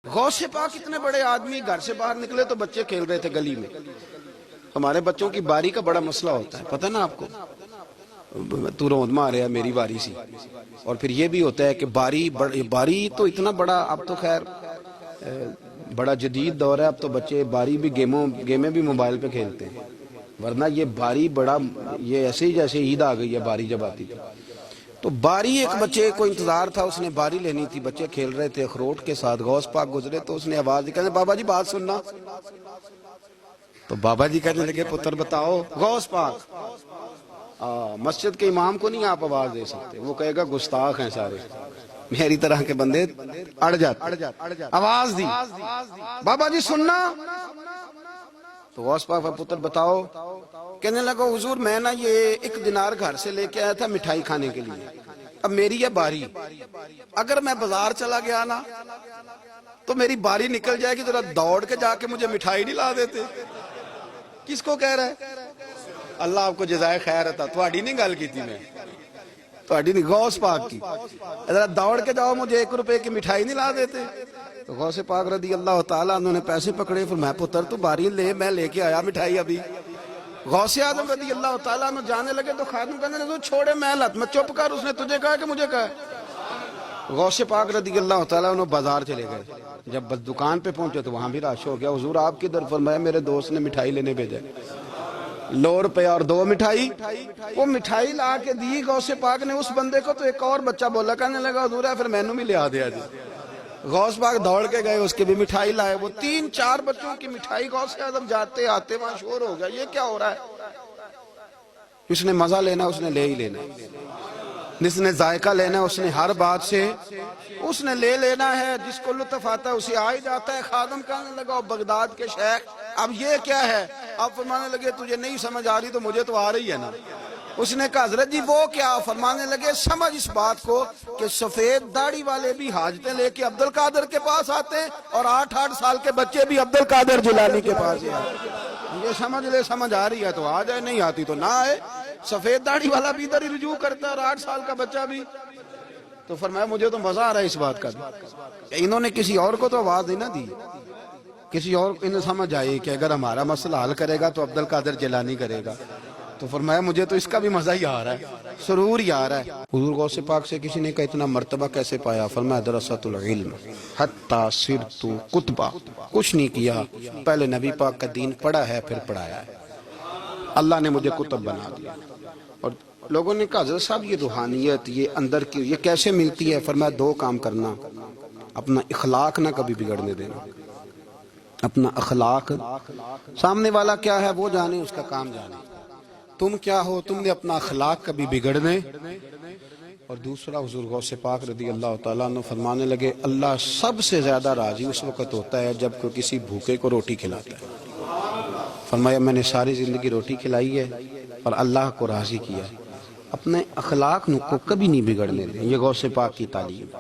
غوث پاک اتنے بڑے آدمی گھر سے باہر نکلے تو بچے کھیل رہے تھے گلی میں۔ ہمارے بچوں کی باری کا بڑا مسئلہ ہوتا ہے، پتہ نا آپ کو، تو روند مار رہا ہے میری باری سی، اور پھر یہ بھی ہوتا ہے کہ باری تو اتنا بڑا، اب تو خیر بڑا جدید دور ہے، اب تو بچے باری بھی گیمیں بھی موبائل پہ کھیلتے ہیں، ورنہ یہ باری بڑا، یہ ایسے ہی جیسے عید آ گئی ہے باری جب آتی تھی تو باری، ایک بچے کو انتظار تھا، اس نے باری لینی تھی، بچے کھیل رہے تھے اخروٹ کے ساتھ، غوث پاک گزرے تو اس نے آواز دی، کہنے بابا جی بات سننا، تو بابا جی کہنے لگے پتر بتاؤ، غوث پاک مسجد کے امام کو نہیں آپ آواز دے سکتے، وہ کہے گا گستاخ ہیں سارے، میری طرح کے بندے اڑ جاتے، آواز دی، بابا جی سننا، تو غوث پاک پتر بتاؤ، کہنے لگا حضور میں نا یہ 1 دینار گھر سے لے کے آیا تھا مٹھائی کھانے کے لیے، اب میری ہے باری، اگر میں بازار چلا گیا نا تو میری باری نکل جائے گی، ذرا دوڑ کے جا کے مجھے مٹھائی نہیں لا دیتے؟ کس کو کہہ رہا ہے؟ اللہ آپ کو جزائے خیر عطا، تھوڑی نہیں گل کی تھی میں، تھوڑی نہیں، غوث پاک کی، ذرا دوڑ کے جاؤ مجھے 1 روپے کی مٹھائی نہیں لا دیتے؟ تو غوث پاک رضی اللہ تعالیٰ انہوں نے پیسے پکڑے، پھر میں پتر تو باری لے، میں لے کے آیا مٹھائی ابھی۔ غوث اعظم رضی اللہ تعالیٰ عنہ جانے لگے تو خادم کہنے لگے چھوڑے محلت میں، چپ کر، اس نے تجھے کہا کہ مجھے کہا؟ غوث پاک رضی اللہ تعالیٰ عنہ بازار چلے گئے، جب بس دکان پہ پہنچے تو وہاں بھی رش ہو گیا، حضور آپ کدھر؟ فرمایا میرے دوست نے مٹھائی لینے بھیجا، 100 روپے اور 2 مٹھائی، وہ مٹھائی لا کے دی غوث پاک نے اس بندے کو، تو ایک اور بچہ بولا، کہنے لگا حضور ہے پھر مینوں بھی لے آ دیا جی۔ غوث پاک دوڑ کے گئے، اس کے بھی مٹھائی لائے، وہ 3-4 بچوں کی مٹھائی، غوث اعظم جاتے آتے وہاں شور ہو گیا، یہ کیا ہو رہا ہے؟ اس نے مزہ لینا اس نے لے ہی لینا، جس نے ذائقہ لینا اس نے ہر بات سے اس نے لے لینا ہے، جس کو لطف آتا ہے اسے آ ہی جاتا ہے۔ خادم کہنے لگا بغداد کے شیخ اب یہ کیا ہے؟ اب فرمانے لگے تجھے نہیں سمجھ آ رہی تو مجھے تو آ رہی ہے نا۔ اس نے کہا حضرت جی وہ کیا؟ فرمانے لگے سمجھ اس بات کو کہ سفید داڑھی والے بھی حاجتیں لے کے عبد القادر کے پاس آتے ہیں، اور 8-8 سال کے بچے بھی عبد القادر جیلانی کے پاس آتے ہیں، یہ سمجھ لے، سمجھ آ رہی ہے تو آ جائے، نہیں آتی تو نہ آئے، سفید داڑھی والا بھی ادھر ہی رجوع کرتا ہے اور 8 سال کا بچہ بھی۔ تو فرمایا مجھے تو مزہ آ رہا ہے اس بات کا، انہوں نے کسی اور کو تو آواز نہیں نہ دی، کسی اور کو انہیں سمجھ آئی کہ اگر ہمارا مسئلہ حل کرے گا تو عبد القادر جیلانی کرے گا، تو فرمایا مجھے تو اس کا بھی مزہ ہی آ رہا ہے، سرور ہی آ رہا ہے۔ حضور غوث پاک سے کسی نے کہا اتنا مرتبہ کیسے پایا؟ فرمایا درست العلم حتی صرت قطبہ، کچھ نہیں کیا، پہلے نبی پاک کا دین پڑھا ہے پھر پڑھایا ہے، اللہ نے مجھے قطب بنا دیا۔ اور لوگوں نے کہا حضرت صاحب یہ روحانیت یہ اندر کی یہ کیسے ملتی ہے؟ فرمایا 2 کام کرنا، اپنا اخلاق نہ کبھی بگڑنے دینا، اپنا اخلاق، سامنے والا کیا ہے وہ جانے، اس کا کام جانے، تم کیا ہو، تم نے اپنا اخلاق کبھی بگڑنے۔ اور دوسرا حضور غوث پاک رضی اللہ تعالیٰ عنہ فرمانے لگے اللہ سب سے زیادہ راضی اس وقت ہوتا ہے جب کوئی کسی بھوکے کو روٹی کھلاتا ہے۔ فرمایا میں نے ساری زندگی روٹی کھلائی ہے اور اللہ کو راضی کیا ہے، اپنے اخلاق کو کبھی نہیں بگڑنے دیں، یہ غوث پاک کی تعلیم۔